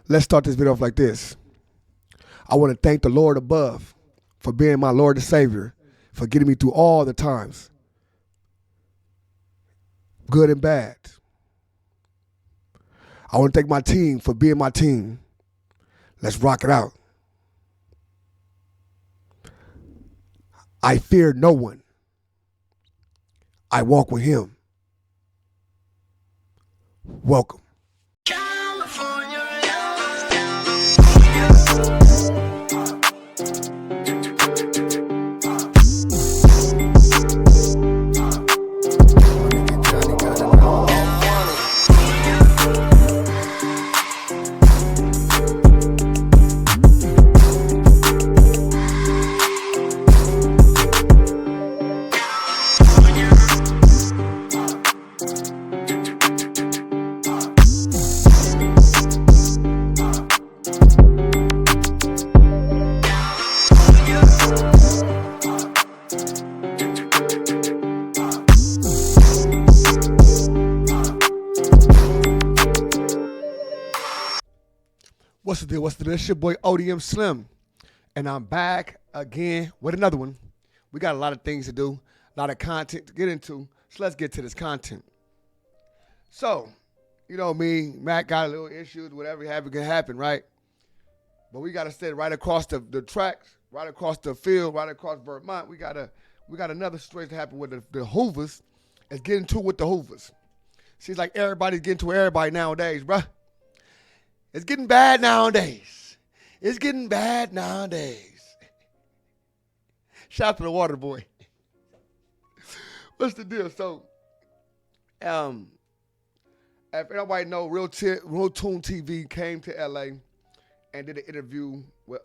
Let's start this video off like this. I want to thank the Lord above for being my Lord and Savior, for getting me through all the times, good and bad. I want to thank my team for being my team. Let's rock it out. I fear no one. I walk with him. Welcome. What's the deal? What's the deal? It's your boy ODM Slim, and I'm back again with another one. We got a lot of things to do, a lot of content to get into, so let's get to this content. So, you know me, Matt got a little issues, whatever can happen, right? But we got to stay right across the tracks, right across the field, right across Vermont. We got another situation to happen with the Hoovas. Let's get into it with the Hoovas. Seems like everybody's getting to everybody nowadays, bruh. It's getting bad nowadays. It's getting bad nowadays. Shout out to the water boy. What's the deal? So, if anybody know, Real Tune TV came to LA and did an interview with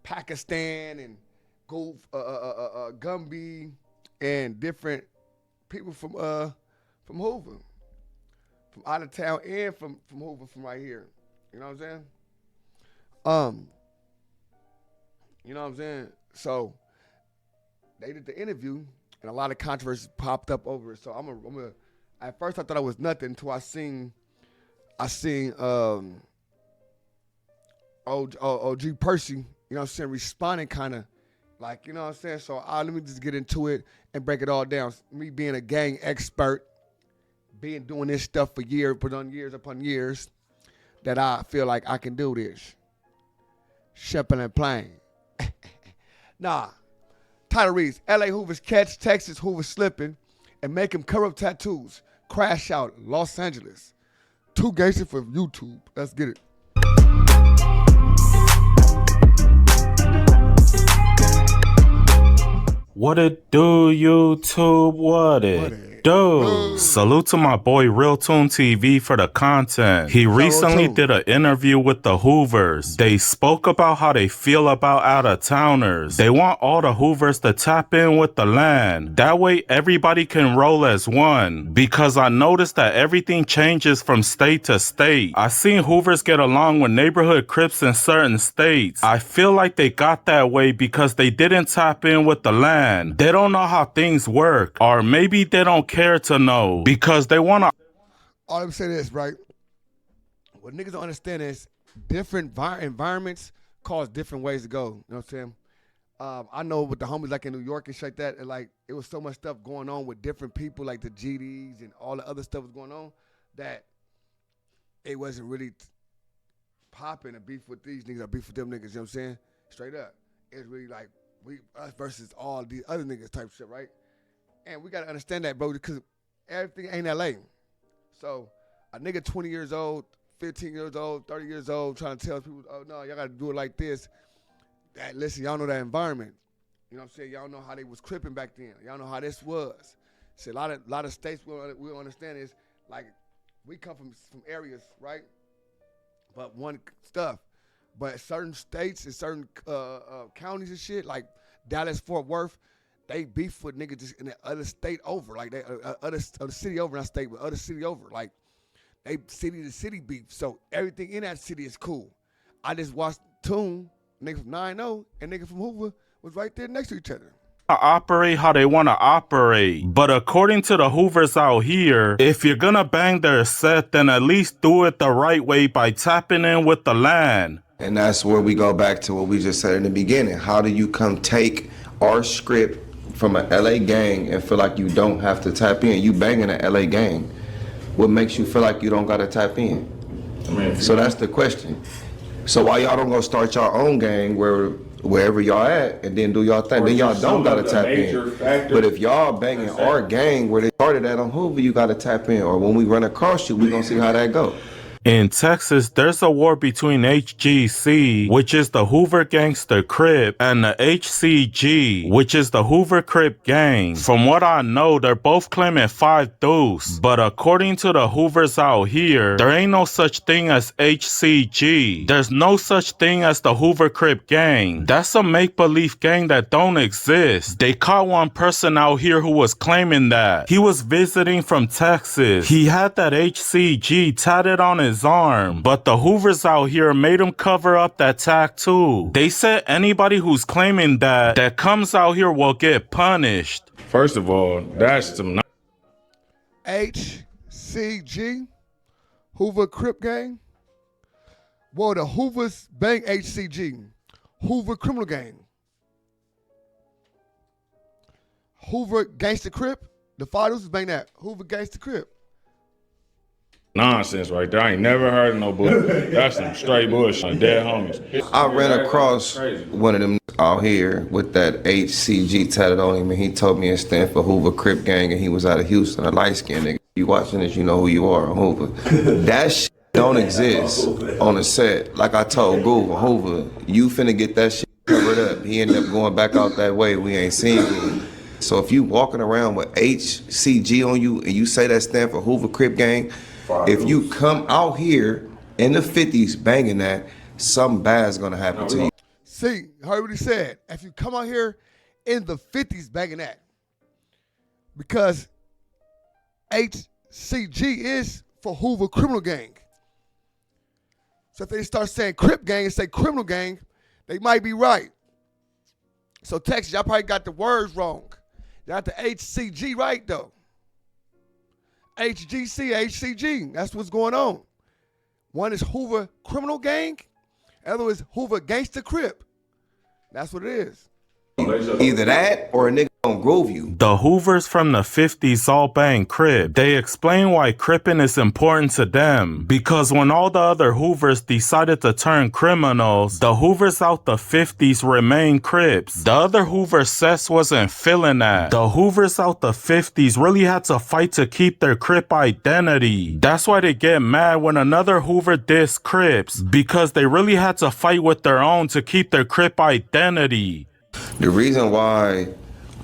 Pakistan and Gumby and different people from Hoover. From out of town and from Hoover, from right here. You know what I'm saying? You know what I'm saying? So they did the interview and a lot of controversy popped up over it. So I'm gonna at first I thought it was nothing until I seen OG Percy, you know what I'm saying, responding kind of like, you know what I'm saying? So let me just get into it and break it all down. Me being a gang expert, doing this stuff for years upon years, that I feel like I can do this. Simple and plain. Title reads, LA Hoovers catch Texas Hoovers slipping and make him cover up tattoos. Crash out Los Angeles. 2 gangsters for YouTube. Let's get it. What it do, YouTube? What it do? Salute to my boy Real Tune TV for the content. He recently did an interview with the Hoovers. They spoke about how they feel about out-of-towners. They want all the Hoovers to tap in with the land. That way everybody can roll as one. Because I noticed that everything changes from state to state. I seen Hoovers get along with neighborhood Crips in certain states. I feel like they got that way because they didn't tap in with the land. They don't know how things work. Or maybe they don't care to know because they want to. All I'm saying is, right, what niggas don't understand is different environments cause different ways to go. You know what I'm saying? I know with the homies like in New York and shit like that, and like it was so much stuff going on with different people, like the GDs and all the other stuff was going on, that it wasn't really popping a beef with these niggas or beef with them niggas, you know what I'm saying? Straight up. It's really like us versus all these other niggas type shit, right? And we got to understand that, bro, because everything ain't LA. So a nigga 20 years old, 15 years old, 30 years old, trying to tell people, oh, no, y'all got to do it like this. Listen, y'all know that environment. You know what I'm saying? Y'all know how they was cripping back then. Y'all know how this was. See, a lot of states we'll understand is, like, we come from areas, right? But one stuff. But certain states and certain counties and shit, like Dallas, Fort Worth, they beef with niggas just in the other state over, like they other city over, not state, but other city over. Like they city to city beef. So everything in that city is cool. I just watched Tune, nigga from 9-0 and nigga from Hoover was right there next to each other. operate how they want to operate. But according to the Hoovers out here, if you're gonna bang their set, then at least do it the right way by tapping in with the land. And that's where we go back to what we just said in the beginning. How do you come take our script from an LA gang and feel like you don't have to tap in? You banging an LA gang. What makes you feel like you don't gotta tap in? So that's the question. So why y'all don't go start your own gang wherever y'all at and then do y'all thing? Then y'all don't gotta tap in. But if y'all banging our gang where they started at on Hoover, you gotta tap in. Or when we run across you, we gonna see how that go. In Texas, there's a war between HGC, which is the Hoover Gangster Crip, and the HCG, which is the Hoover Crip Gang. From what I know, they're both claiming 5 deuce, but according to the Hoovers out here, there ain't no such thing as HCG. There's no such thing as the Hoover Crip Gang. That's a make-believe gang that don't exist. They caught one person out here who was claiming that. He was visiting from Texas. He had that HCG tatted on his arm, but the Hoovers out here made him cover up that tattoo. They said anybody who's claiming that comes out here will get punished. First of all, that's some HCG, Hoover Crip Gang. Well, the Hoovers bang HCG, Hoover Criminal Gang. Hoover Gangster Crip, the fathers bang that, Hoover Gangster Crip. nonsense right there. I ain't never heard of no bullshit. That's some straight bullshit. Dead homies. I ran across one of them out here with that HCG tatted on him, and he told me it stand for Hoover Crip Gang, and he was out of Houston, a light-skinned nigga. You watching this, you know who you are on Hoover. That shit don't exist on the set. Like I told Groove on Hoover, you finna get that shit covered up. He ended up going back out that way. We ain't seen him. So if you walking around with HCG on you and you say that stand for Hoover Crip Gang, if you come out here in the 50s banging that, something bad's gonna happen to you. See, heard what he said. If you come out here in the 50s banging that, because HCG is for Hoover Criminal Gang. So if they start saying Crip Gang and say Criminal Gang, they might be right. So Texas, y'all probably got the words wrong. Y'all got the HCG right though. HGC, HCG, that's what's going on. One is Hoover Criminal Gang, the other is Hoover Gangster Crip. That's what it is. Either that or a nigga gonna groove you. The Hoovers from the 50s all bang Crip. They explain why Crippin' is important to them. Because when all the other Hoovers decided to turn criminals, the Hoovers out the 50s remained Crips. The other Hoover sets wasn't feeling that. The Hoovers out the 50s really had to fight to keep their Crip identity. That's why they get mad when another Hoover diss Crips. Because they really had to fight with their own to keep their Crip identity. The reason why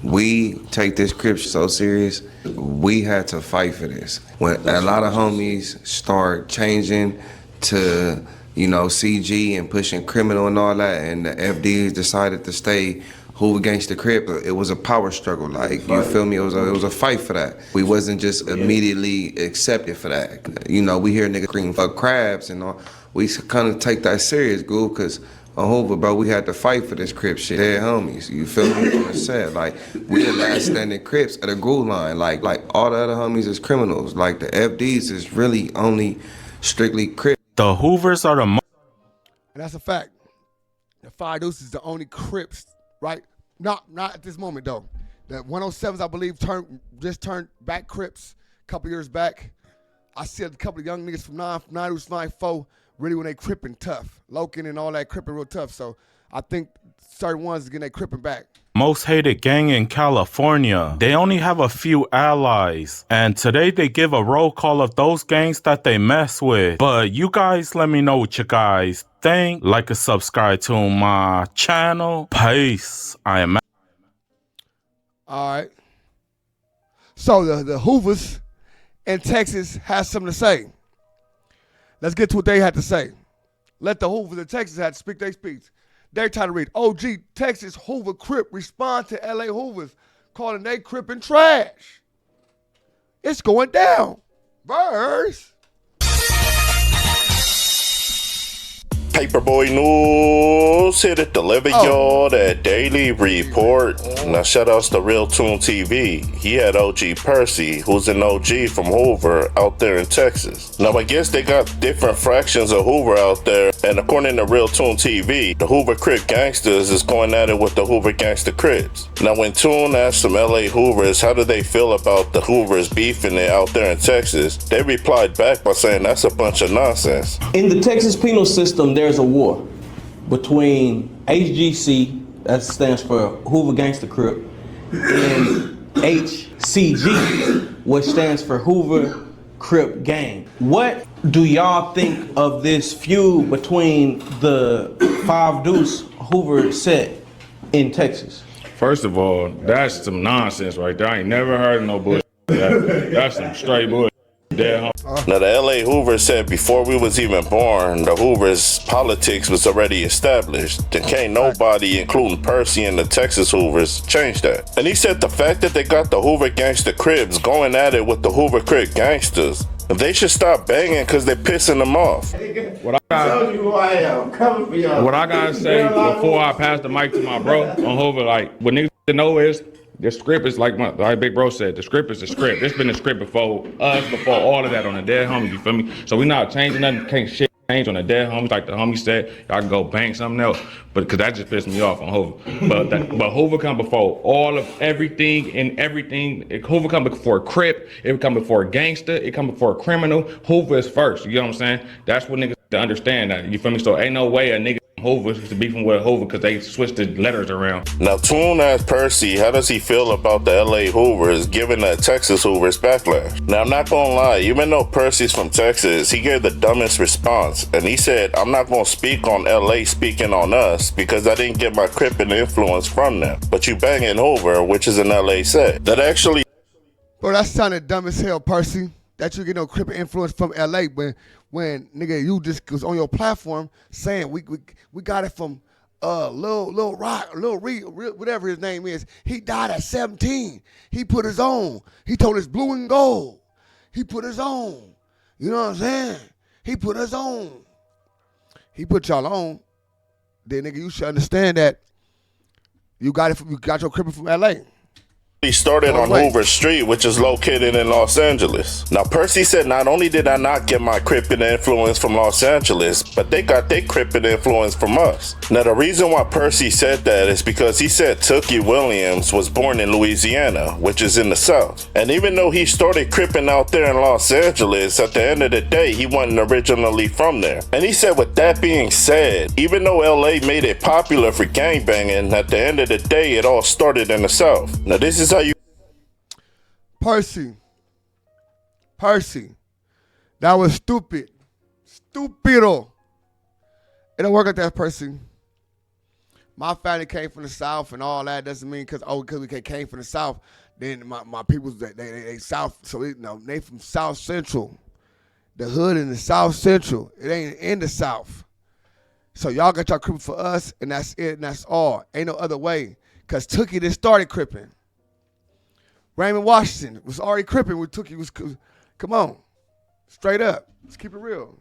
we take this Crip so serious, we had to fight for this. When a lot of homies start changing to, you know, CG and pushing criminal and all that, and the FDs decided to stay Hoover Gangsta Crip, it was a power struggle. Like, you feel me? It was a fight for that. We wasn't just immediately accepted for that. You know, we hear niggas scream fuck crabs and all. We kind of take that serious, Goo, because on Hoover, bro, we had to fight for this Crip shit. They're homies, you feel me? On the set, like, we the last standing Crips at a groove line. Like all the other homies is criminals. Like, the FDs is really only strictly Crip. The Hoovers are the And that's a fact. The 5 Deuces is the only Crips, right? Not at this moment, though. The 107s, I believe, just turned back Crips a couple years back. I see a couple of young niggas from 994 really when they crippin' tough. Loken and all that crippin' real tough. So I think certain ones getting they crippin' back. most hated gang in California. They only have a few allies. And today they give a roll call of those gangs that they mess with. But you guys let me know what you guys think. Like and subscribe to my channel. Peace. I am All right. So the Hoovas in Texas has something to say. Let's get to what they had to say. Let the Hoovers in Texas have to speak their speech. They're trying to read. OG Texas Hoover Crip respond to LA Hoovers calling they Crippin' trash. It's going down. Verse. Paperboy News here to deliver y'all that daily report. Now shout outs to Real Tune TV. He had OG Percy, who's an OG from Hoover out there in Texas. Now I guess they got different fractions of Hoover out there, and according to Real Tune TV, the Hoover Crip gangsters is going at it with the Hoover gangster Crips. Now when Tune asked some LA Hoovers how do they feel about the Hoovers beefing it out there in Texas, they replied back by saying that's a bunch of nonsense. In the Texas penal system, there's a war between HGC, that stands for Hoover Gangster Crip, and HCG, which stands for Hoover Crip Gang. What do y'all think of this feud between the 5 Deuce Hoover set in Texas? First of all, that's some nonsense right there. I ain't never heard of no bullshit. That's some straight bullshit. Now the LA Hoover said before we was even born, the Hoovers politics was already established. And can't nobody, including Percy and the Texas Hoovers, change that. And he said the fact that they got the Hoover gangster Cribs going at it with the Hoover Crip gangsters, they should stop banging because they're pissing them off. What I gotta say before I pass the mic to my bro on Hoover, like what niggas know is the script is like big bro said, the script is the script. It's been the script before us, before all of that on the dead homies, you feel me? So we not changing nothing, can't shit change on the dead homies. Like the homie said, y'all can go bang something else. But cause that just pissed me off on Hoover. But Hoover come before all of everything and everything. Hoover come before a Crip, it come before a gangster, it come before a criminal. Hoover is first, you know what I'm saying? That's what niggas to understand that, you feel me? So ain't no way a nigga Hoover to beefing with Hoover because they switched the letters around. Now Tune asked Percy how does he feel about the LA Hoovers giving the Texas Hoovers backlash. Now I'm not gonna lie, even though Percy's from Texas, he gave the dumbest response and he said, I'm not gonna speak on LA speaking on us because I didn't get my Crip and influence from them. But you banging Hoover, which is an LA set. That actually Bro, that sounded dumb as hell, Percy. That you get no Crip influence from LA when nigga you just was on your platform saying we got it from Lil Rock, Lil Reed, whatever his name is. He died at 17. He put his own. He told us blue and gold. He put his own. You know what I'm saying? He put his own. He put y'all on. Then nigga, you should understand that you got your Crip from LA. He started on Hoover Street, which is located in Los Angeles. Now, Percy said not only did I not get my Crip and influence from Los Angeles, but they got their Crip and influence from us. Now, the reason why Percy said that is because he said Tookie Williams was born in Louisiana, which is in the South. And even though he started Cripping out there in Los Angeles, at the end of the day, he wasn't originally from there. And he said with that being said, even though LA made it popular for gangbanging, at the end of the day, it all started in the South. Now, this is how you Percy, that was stupid. Stupido. It don't work like that, Percy. My family came from the South and all that doesn't mean because we came from the South, then my people, they South, so they from South Central. The hood in the South Central. It ain't in the South. So y'all got y'all cripping for us and that's it and that's all. Ain't no other way. Because Tookie just started cripping. Raymond Washington was already cripping with Tookie. Come on. Straight up. Let's keep it real.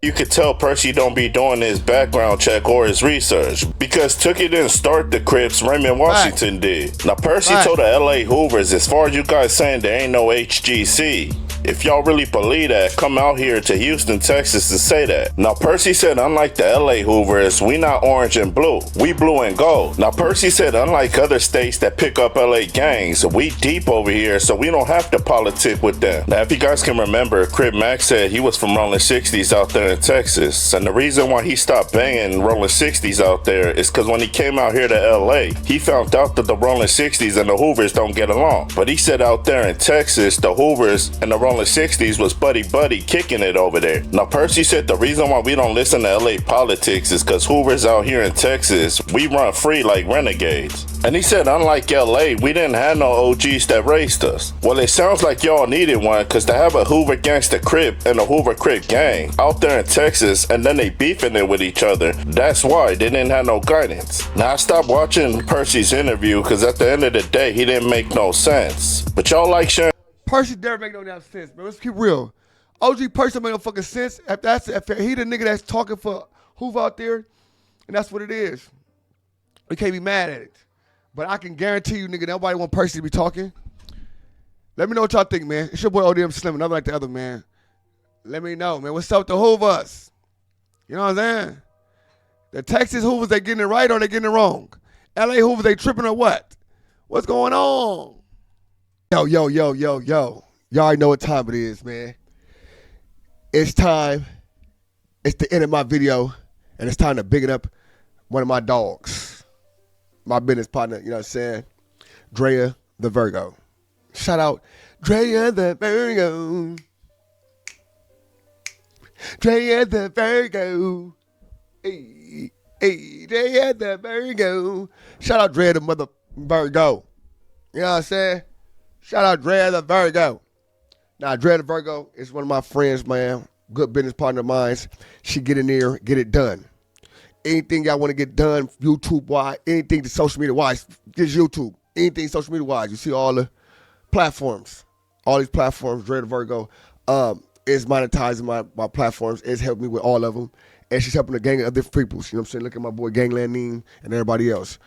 You could tell Percy don't be doing his background check or his research because Tookie didn't start the Crips, Raymond Washington did. Now Percy told the LA Hoovers, as far as you guys saying there ain't no HGC, if y'all really believe that, come out here to Houston, Texas to say that. Now Percy said unlike the LA Hoovers, we not orange and blue, we blue and gold. Now Percy said unlike other states that pick up LA gangs, we deep over here so we don't have to politic with them. Now if you guys can remember, Crip Max said he was from Rolling 60s out there in Texas, and the reason why he stopped banging Rolling 60s out there is because when he came out here to LA, he found out that the Rolling 60s and the Hoovers don't get along. But he said out there in Texas, the Hoovers and the Rolling 60s was buddy kicking it over there. Now Percy said the reason why we don't listen to LA politics is because Hoovers out here in Texas, we run free like renegades. And he said unlike LA, we didn't have no OGs that raced us. Well, it sounds like y'all needed one because to have a Hoover gangster Crip and a Hoover Crip gang out there in Texas and then they beefing it with each other, that's why they didn't have no guidance. Now I stopped watching Percy's interview because at the end of the day, he didn't make no sense. But y'all like sharing. Percy never make no damn sense, man. Let's keep real. OG Percy make no fucking sense. If he the nigga that's talking for Hoover out there, and that's what it is. We can't be mad at it. But I can guarantee you, nigga, nobody want Percy to be talking. Let me know what y'all think, man. It's your boy ODM Slim, another like the other, man. Let me know, man. What's up with the Hoovas? You know what I'm saying? The Texas Hoovas, they getting it right or they getting it wrong? LA Hoovers, they tripping or what? What's going on? Yo. Y'all already know what time it is, man. It's time. It's the end of my video, and it's time to big it up one of my dogs. My business partner, you know what I'm saying? Drea the Virgo. Shout out Drea the Virgo. Drea the Virgo. Hey, Drea the Virgo. Shout out Drea the mother Virgo. You know what I'm saying? Shout out Drea the Virgo. Now, Drea the Virgo is one of my friends, man. Good business partner of mine. She get in there, get it done. Anything y'all want to get done, YouTube-wise, anything social media-wise, just YouTube. Anything social media-wise. You see all the platforms. All these platforms, Drea the Virgo, is monetizing my platforms. It's helping me with all of them. And she's helping a gang of different people. You know what I'm saying? Look at my boy Gangland Neem and everybody else.